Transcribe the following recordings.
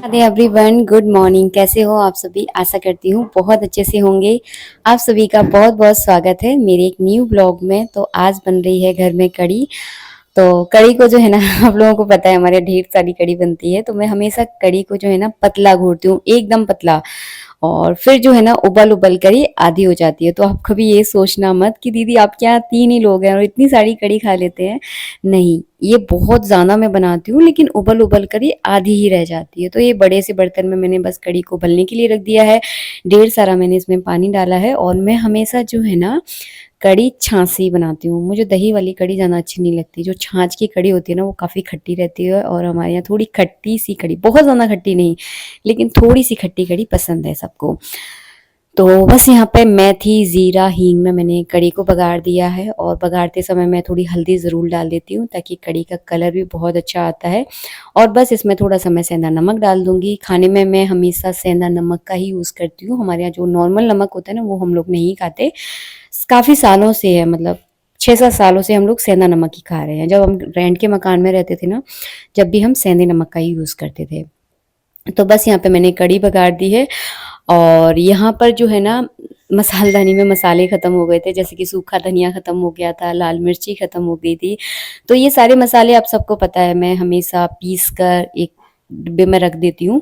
Radhe everyone, good morning. कैसे हो आप सभी? आशा करती हूँ बहुत अच्छे से होंगे। आप सभी का बहुत बहुत स्वागत है मेरे एक न्यू ब्लॉग में। तो आज बन रही है घर में कढ़ी। तो कढ़ी को जो है ना आप लोगों को पता है हमारे यहाँ ढेर सारी कढ़ी बनती है। तो मैं हमेशा कढ़ी को जो है ना पतला घोटती हूँ, एकदम पतला। और फिर जो है ना उबल उबल कर ये आधी हो जाती है। तो आप कभी ये सोचना मत कि दीदी आपके यहाँ 3 ही लोग हैं और इतनी सारी कढ़ी खा लेते हैं। नहीं, ये बहुत ज़्यादा मैं बनाती हूँ, लेकिन उबल उबल कर ये आधी ही रह जाती है। तो ये बड़े से बर्तन में मैंने बस कढ़ी को उबलने के लिए रख दिया है। ढेर सारा मैंने इसमें पानी डाला है। और मैं हमेशा जो है ना कढ़ी छाछ से ही बनाती हूँ। मुझे दही वाली कढ़ी ज़्यादा अच्छी नहीं लगती। जो छाछ की कढ़ी होती है ना वो काफ़ी खट्टी रहती है, और हमारे यहाँ थोड़ी खट्टी सी कढ़ी, बहुत ज़्यादा खट्टी नहीं, लेकिन थोड़ी सी खट्टी कढ़ी पसंद है सबको। तो बस यहाँ पे मेथी, ज़ीरा, हींग में मैंने कढ़ी को बघार दिया है। और बघारते समय मैं थोड़ी हल्दी ज़रूर डाल देती हूँ ताकि कढ़ी का कलर भी बहुत अच्छा आता है। और बस इसमें थोड़ा-सा मैं सेंधा नमक डाल दूँगी। खाने में मैं हमेशा सेंधा नमक का ही यूज़ करती हूँ। हमारे यहाँ जो नॉर्मल नमक होता है ना वो हम लोग नहीं खाते। काफ़ी सालों से है, मतलब 6-7 सालों से हम लोग सेंधा नमक ही खा रहे हैं। जब हम रेंट के मकान में रहते थे ना, जब भी हम सेंधे नमक का ही यूज़ करते थे। तो बस यहाँ पे मैंने कढ़ी बघार दी है। और यहाँ पर जो है ना मसालदानी में मसाले ख़त्म हो गए थे, जैसे कि सूखा धनिया ख़त्म हो गया था, लाल मिर्ची ख़त्म हो गई थी। तो ये सारे मसाले आप सबको पता है मैं हमेशा पीस कर एक डिब्बे में रख देती हूँ।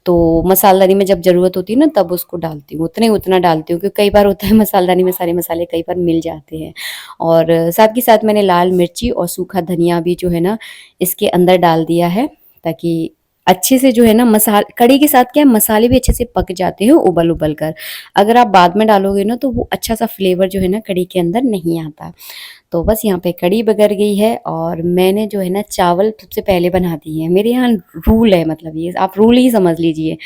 तो मसालदानी में जब ज़रूरत होती है ना तब उसको डालती हूँ, उतना ही उतना डालती हूँ, क्योंकि कई बार होता है मसालदानी में सारे मसाले कई बार मिल जाते हैं। और साथ के साथ मैंने लाल मिर्ची और सूखा धनिया भी जो है ना इसके अंदर डाल दिया है, ताकि अच्छे से जो है ना मसाल कढ़ी के साथ क्या है, मसाले भी अच्छे से पक जाते हैं उबल उबल कर। अगर आप बाद में डालोगे ना तो वो अच्छा सा फ्लेवर जो है ना कढ़ी के अंदर नहीं आता। तो बस यहाँ पे कढ़ी बगर गई है, और मैंने जो है ना चावल सबसे पहले बना दिए हैं। मेरे यहाँ रूल है, मतलब ये आप रूल ही समझ लीजिए।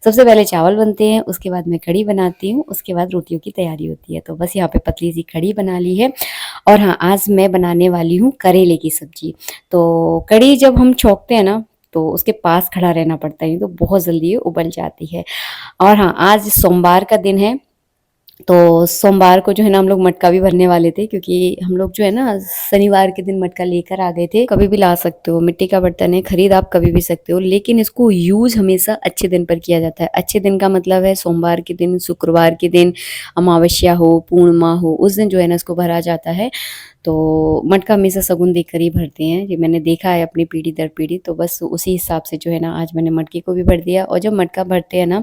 सबसे पहले चावल बनते हैं, उसके बाद मैं कढ़ी बनाती हूँ, उसके बाद रोटियों की तैयारी होती है। तो बस यहाँ पे पतली सी कढ़ी बना ली है। और हाँ, आज मैं बनाने वाली हूँ करेले की सब्जी। तो कढ़ी जब हम छौंकते हैं ना तो उसके पास खड़ा रहना पड़ता है, नहीं तो बहुत जल्दी ये उबल जाती है। और हाँ, आज सोमवार का दिन है। तो सोमवार को जो है ना हम लोग मटका भी भरने वाले थे, क्योंकि हम लोग जो है ना शनिवार के दिन मटका लेकर आ गए थे। कभी भी ला सकते हो, मिट्टी का बर्तन है, खरीद आप कभी भी सकते हो, लेकिन इसको यूज हमेशा अच्छे दिन पर किया जाता है। अच्छे दिन का मतलब है सोमवार के दिन, शुक्रवार के दिन, अमावस्या हो, पूर्णिमा हो, उस दिन जो है ना इसको भरा जाता है। तो मटका हमेशा शगुन देकर ही भरते हैं, ये मैंने देखा है अपनी पीढ़ी दर पीढ़ी। तो बस उसी हिसाब से जो है ना आज मैंने मटके को भी भर दिया। और जब मटका भरते हैं ना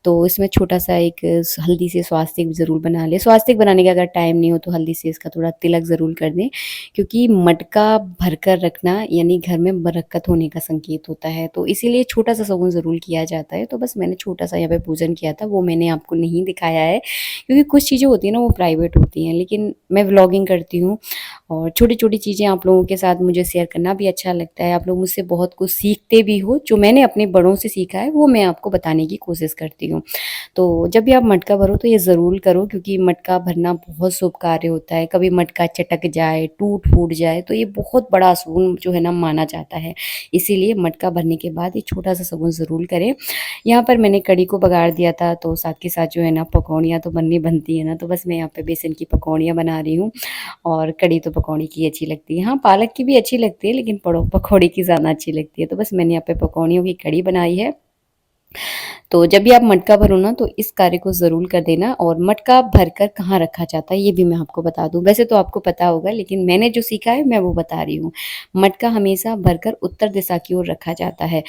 तो इसमें छोटा-सा एक हल्दी से स्वास्तिक ज़रूर बना लें। स्वास्तिक बनाने का अगर टाइम नहीं हो तो हल्दी से इसका थोड़ा तिलक ज़रूर कर दें, क्योंकि मटका भरकर रखना यानी घर में बरकत होने का संकेत होता है। तो इसीलिए छोटा-सा शगुन ज़रूर किया जाता है। तो बस मैंने छोटा-सा यहाँ पे पूजन किया था, वो मैंने आपको नहीं दिखाया है, क्योंकि कुछ चीज़ें होती हैं ना वो प्राइवेट होती हैं। लेकिन मैं व्लॉगिंग करती हूँ, और छोटी-छोटी चीज़ें आप लोगों के साथ मुझे शेयर करना भी अच्छा लगता है। आप लोग मुझसे बहुत कुछ सीखते भी हो, जो मैंने अपने बड़ों से सीखा है वो मैं आपको बताने की कोशिश करती हूँ। तो जब भी आप मटका भरो तो ये ज़रूर करो, क्योंकि मटका भरना बहुत शुभ कार्य होता है। कभी मटका चटक जाए, टूट-फूट जाए तो ये बहुत बड़ा अशुभ जो है ना माना जाता है। इसीलिए मटका भरने के बाद ये छोटा-सा शगुन ज़रूर करें। यहाँ पर मैंने कढ़ी को बघार दिया था, तो साथ के साथ जो है ना पकौड़ियाँ तो बननी बनती है ना, तो बस मैं यहाँ पे बेसन की पकौड़ियाँ बना रही हूँ। और कढ़ी तो पकौड़ी की अच्छी लगती है। हाँ, पालक की भी अच्छी लगती है, लेकिन पड़ो पकौड़ी की ज़्यादा अच्छी लगती है। तो बस मैंने यहाँ पे पकौड़ियों की कढ़ी बनाई है। तो जब भी आप मटका भरो ना तो इस कार्य को ज़रूर कर देना। और मटका भरकर कहाँ रखा जाता है ये भी मैं आपको बता दूँ। वैसे तो आपको पता होगा, लेकिन मैंने जो सीखा है मैं वो बता रही हूँ। मटका हमेशा भरकर उत्तर दिशा की ओर रखा जाता है।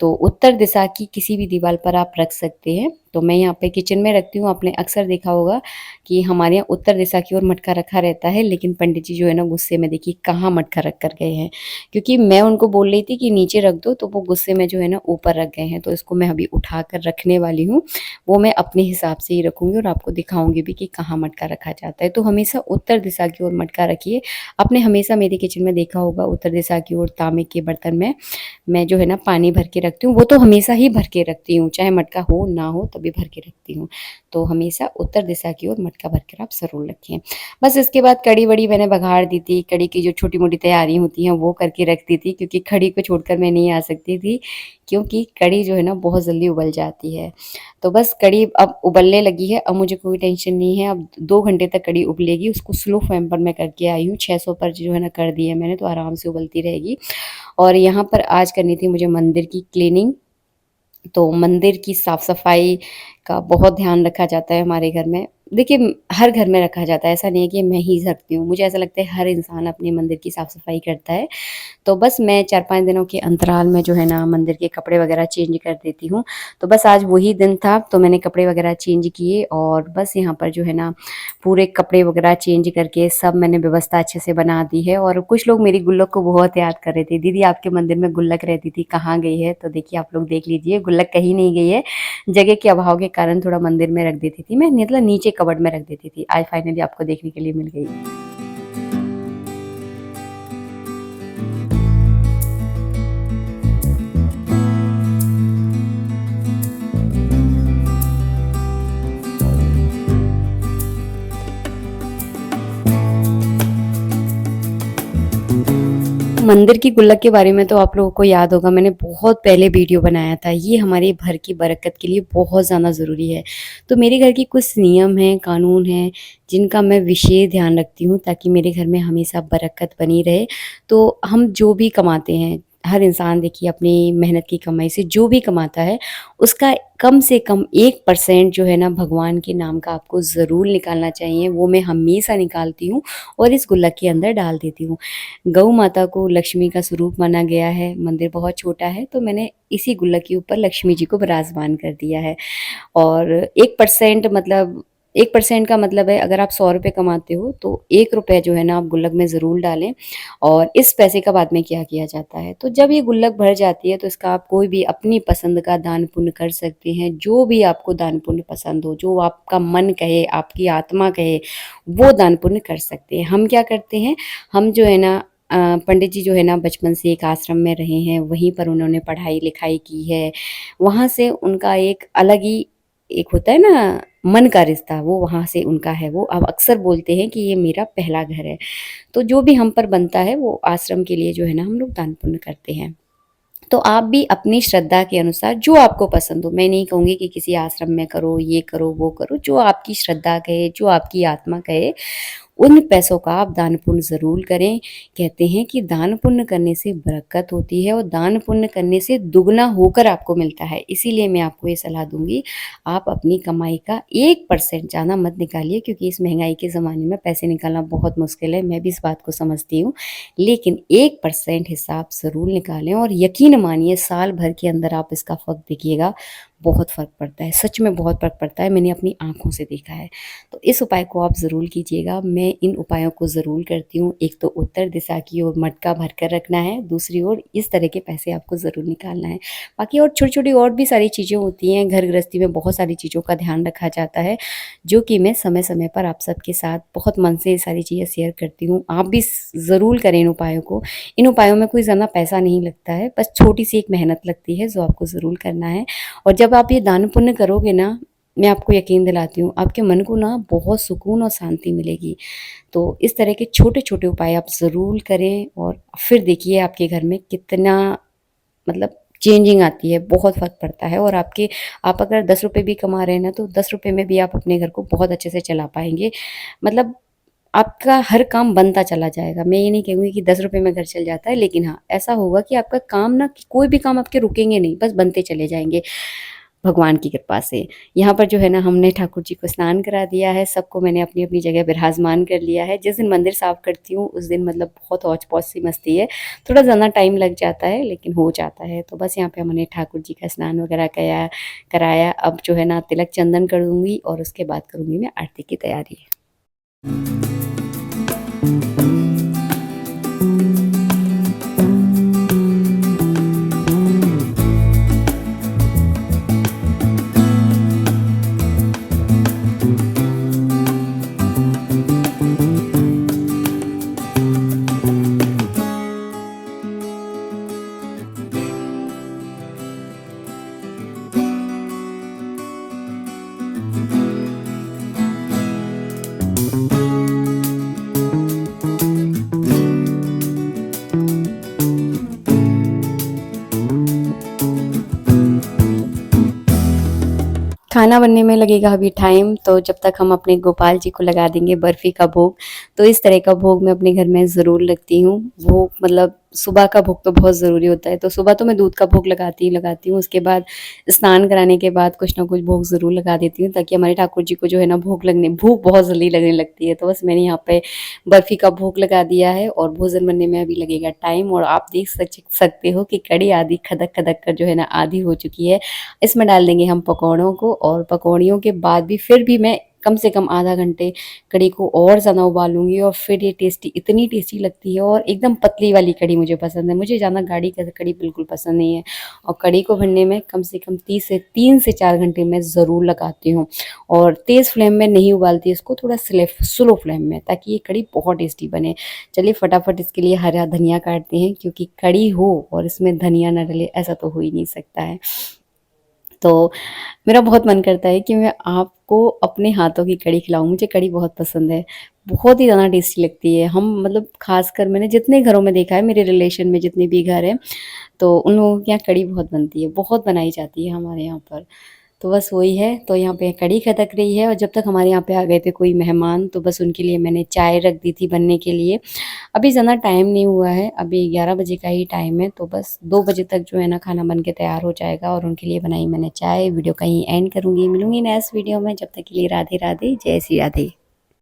तो उत्तर दिशा की किसी भी दीवार पर आप रख सकते हैं। तो मैं यहाँ पे किचन में रखती हूँ। आपने अक्सर देखा होगा कि हमारे यहाँ उत्तर दिशा की ओर मटका रखा रहता है, लेकिन पंडित जी जो है ना गुस्से में देखिए कहाँ मटका रख कर गए हैं, क्योंकि मैं उनको बोल रही थी कि नीचे रख दो, तो वो गुस्से में जो है ना ऊपर रख गए हैं। तो इसको मैं अभी उठा कर रखने वाली हूँ। वो मैं अपने हिसाब से ही रखूँगी और आपको दिखाऊँगी भी कि कहाँ मटका रखा जाता है। तो हमेशा उत्तर दिशा की ओर मटका रखिए। आपने हमेशा मेरे किचन में देखा होगा उत्तर दिशा की ओर तांबे के बर्तन में मैं जो है ना पानी भर के रखती हूँ। वो तो हमेशा ही भर के रखती हूँ, चाहे मटका हो ना हो तभी भर के रखती हूँ। तो हमेशा उत्तर दिशा की ओर मटका भर कर आप ज़रूर रखें। बस इसके बाद कढ़ी वड़ी मैंने बघार दी थी। कढ़ी की जो छोटी-मोटी तैयारी होती हैं वो करके रखती थी, क्योंकि कढ़ी को छोड़कर मैं नहीं आ सकती थी, क्योंकि कढ़ी जो है ना बहुत जल्दी उबल जाती है। तो बस कढ़ी अब उबलने लगी है, अब मुझे कोई टेंशन नहीं है। अब 2 घंटे तक कढ़ी उबलेगी। उसको स्लो फ्लेम पर मैं करके आई हूँ, 600 पर जो है ना कर दी है मैंने, तो आराम से उबलती रहेगी। और यहाँ पर आज करनी थी मुझे मंदिर की क्लीनिंग। तो मंदिर की साफ-सफाई का बहुत ध्यान रखा जाता है हमारे घर में। देखिए, हर घर में रखा जाता है, ऐसा नहीं है कि मैं ही रखती हूँ। मुझे ऐसा लगता है हर इंसान अपने मंदिर की साफ-सफाई करता है। तो बस मैं 4-5 दिनों के अंतराल में जो है ना मंदिर के कपड़े वगैरह चेंज कर देती हूँ। तो बस आज वही दिन था, तो मैंने कपड़े वगैरह चेंज किए और बस यहाँ पर जो है ना पूरे कपड़े वगैरह चेंज करके सब मैंने व्यवस्था अच्छे से बना दी है। और कुछ लोग मेरी गुल्लक को बहुत याद कर रहे थे, दीदी आपके मंदिर में गुल्लक रहती थी, कहाँ गई है? तो देखिए आप लोग देख लीजिए, गुल्लक कहीं नहीं गई है। जगह के अभाव के कारण थोड़ा मंदिर में रख देती थी मैं, मतलब नीचे कबर्ड में रख देती थी। आज फाइनली आपको देखने के लिए मिल गई। मंदिर की गुल्लक के बारे में तो आप लोगों को याद होगा, मैंने बहुत पहले वीडियो बनाया था। ये हमारे घर की बरकत के लिए बहुत ज़्यादा ज़रूरी है। तो मेरे घर के कुछ नियम हैं, कानून हैं, जिनका मैं विशेष ध्यान रखती हूँ ताकि मेरे घर में हमेशा बरकत बनी रहे। तो हम जो भी कमाते हैं, हर इंसान देखिए अपनी मेहनत की कमाई से जो भी कमाता है, उसका कम से कम 1% जो है ना भगवान के नाम का आपको ज़रूर निकालना चाहिए। वो मैं हमेशा निकालती हूँ और इस गुल्लक के अंदर डाल देती हूँ। गऊ माता को लक्ष्मी का स्वरूप माना गया है, मंदिर बहुत छोटा है, तो मैंने इसी गुल्लक के ऊपर लक्ष्मी जी को विराजमान कर दिया है। और 1% मतलब 1% का मतलब है अगर आप ₹100 कमाते हो तो ₹1 जो है ना आप गुल्लक में ज़रूर डालें। और इस पैसे का बाद में क्या किया जाता है, तो जब ये गुल्लक भर जाती है तो इसका आप कोई भी अपनी पसंद का दान पुण्य कर सकते हैं। जो भी आपको दान पुण्य पसंद हो, जो आपका मन कहे, आपकी आत्मा कहे, वो दान पुण्य कर सकते हैं। हम क्या करते हैं, हम जो है ना पंडित जी जो है ना बचपन से एक आश्रम में रहे हैं, वहीं पर उन्होंने पढ़ाई-लिखाई की है। वहाँ से उनका एक अलग ही एक होता है ना मन का रिश्ता, वो वहाँ से उनका है। वो अब अक्सर बोलते हैं कि ये मेरा पहला घर है। तो जो भी हम पर बनता है वो आश्रम के लिए जो है ना हम लोग दान पुण्य करते हैं। तो आप भी अपनी श्रद्धा के अनुसार जो आपको पसंद हो, मैं नहीं कहूँगी कि किसी आश्रम में करो, ये करो, वो करो, जो आपकी श्रद्धा कहे, जो आपकी आत्मा कहे, उन पैसों का आप दान पुण्य ज़रूर करें। कहते हैं कि दान पुण्य करने से बरकत होती है और दान पुण्य करने से दुगना होकर आपको मिलता है। इसीलिए मैं आपको ये सलाह दूँगी, आप अपनी कमाई का 1% ज़्यादा मत निकालिए, क्योंकि इस महँगाई के ज़माने में पैसे निकालना बहुत मुश्किल है, मैं भी इस बात को समझती हूँ। लेकिन 1% हिसाब ज़रूर निकालें और यकीन मानिए साल भर के अंदर आप इसका फ़र्क देखिएगा, बहुत फ़र्क पड़ता है, सच में बहुत फ़र्क पड़ता है, मैंने अपनी आँखों से देखा है। तो इस उपाय को आप ज़रूर कीजिएगा, मैं इन उपायों को ज़रूर करती हूँ। एक तो उत्तर दिशा की ओर मटका भरकर रखना है, दूसरी ओर इस तरह के पैसे आपको ज़रूर निकालना है। बाकी और छोटी-छोटी और भी सारी चीज़ें होती हैं, घर गृहस्थी में बहुत सारी चीज़ों का ध्यान रखा जाता है, जो कि मैं समय-समय पर आप सबके साथ बहुत मन से ये सारी चीज़ें शेयर करती हूँ। आप भी ज़रूर करें इन उपायों को। इन उपायों में कोई ज़्यादा पैसा नहीं लगता है, बस छोटी-सी एक मेहनत लगती है, जो आपको ज़रूर करना है। और जब आप ये दान पुण्य करोगे ना, मैं आपको यकीन दिलाती हूँ, आपके मन को ना बहुत सुकून और शांति मिलेगी। तो इस तरह के छोटे-छोटे उपाय आप ज़रूर करें और फिर देखिए आपके घर में कितना मतलब चेंजिंग आती है, बहुत फ़र्क पड़ता है। और आप अगर ₹10 भी कमा रहे हैं ना, तो ₹10 में भी आप अपने घर को बहुत अच्छे से चला पाएँगे। मतलब आपका हर काम बनता चला जाएगा। मैं ये नहीं कहूँगी कि ₹10 में घर चल जाता है, लेकिन हाँ, ऐसा होगा कि आपका काम ना कोई भी काम आपके रुकेंगे नहीं, बस बनते चले जाएँगे, भगवान की कृपा से। यहाँ पर जो है ना हमने ठाकुर जी को स्नान करा दिया है, सबको मैंने अपनी-अपनी जगह विराजमान कर लिया है। जिस दिन मंदिर साफ़ करती हूँ, उस दिन मतलब बहुत हौच-पौच सी मचती है। थोड़ा ज़्यादा टाइम लग जाता है, लेकिन हो जाता है। तो बस यहाँ पे हमने ठाकुर जी का स्नान वगैरह कराया। अब जो है ना तिलक चंदन कर दूँगी और उसके बाद करूँगी मैं आरती की तैयारी। खाना बनने में लगेगा अभी टाइम, तो जब तक हम अपने गोपाल जी को लगा देंगे बर्फ़ी का भोग। तो इस तरह का भोग मैं अपने घर में ज़रूर रखती हूँ। भोग मतलब सुबह का भोग तो बहुत ज़रूरी होता है, तो सुबह तो मैं दूध का भोग लगाती हूँ, उसके बाद स्नान कराने के बाद कुछ ना कुछ भोग ज़रूर लगा देती हूँ, ताकि हमारे ठाकुर जी को जो है ना भूख बहुत जल्दी लगने लगती है। तो बस मैंने यहाँ पे बर्फ़ी का भोग लगा दिया है और भोजन बनने में अभी लगेगा टाइम, और आप देख सकते हो कि कढ़ी आधी खदक-खदक कर जो है ना आधी हो चुकी है। इसमें डाल देंगे हम पकौड़ों को, और पकौड़ियों के बाद भी फिर भी मैं कम से कम आधा घंटे कढ़ी को और ज़्यादा उबालूँगी, और फिर ये टेस्टी इतनी टेस्टी लगती है। और एकदम पतली वाली कढ़ी मुझे पसंद है, मुझे ज़्यादा गाढ़ी कढ़ी बिल्कुल पसंद नहीं है। और कढ़ी को भरने में कम से कम 3 से 4 घंटे मैं ज़रूर लगाती हूँ, और तेज़ फ्लेम में नहीं उबालती इसको, थोड़ा स्लो फ्लेम में, ताकि ये कढ़ी बहुत टेस्टी बने। चलिए फटाफट इसके लिए हरा धनिया काटते हैं, क्योंकि कढ़ी हो और इसमें धनिया ना डले ऐसा तो हो ही नहीं सकता है। तो मेरा बहुत मन करता है कि मैं आपको अपने हाथों की कढ़ी खिलाऊँ, मुझे कढ़ी बहुत पसंद है, बहुत ही ज़्यादा टेस्टी लगती है। हम मतलब ख़ासकर मैंने जितने घरों में देखा है, मेरे रिलेशन में जितने भी घर हैं, तो उन लोगों के यहाँ कढ़ी बहुत बनती है, बहुत बनाई जाती है हमारे यहाँ पर। तो बस वही है, तो यहाँ पे कढ़ी खदक रही है, और जब तक हमारे यहाँ पे आ गए थे कोई मेहमान, तो बस उनके लिए मैंने चाय रख दी थी बनने के लिए। अभी ज़्यादा टाइम नहीं हुआ है, अभी 11 बजे का ही टाइम है, तो बस 2 बजे तक जो है ना खाना बन के तैयार हो जाएगा, और उनके लिए बनाई मैंने चाय। वीडियो का यहीं एंड करूँगी, मिलूँगी नेक्स्ट वीडियो में, जब तक के लिए राधे राधे, जय श्री राधे।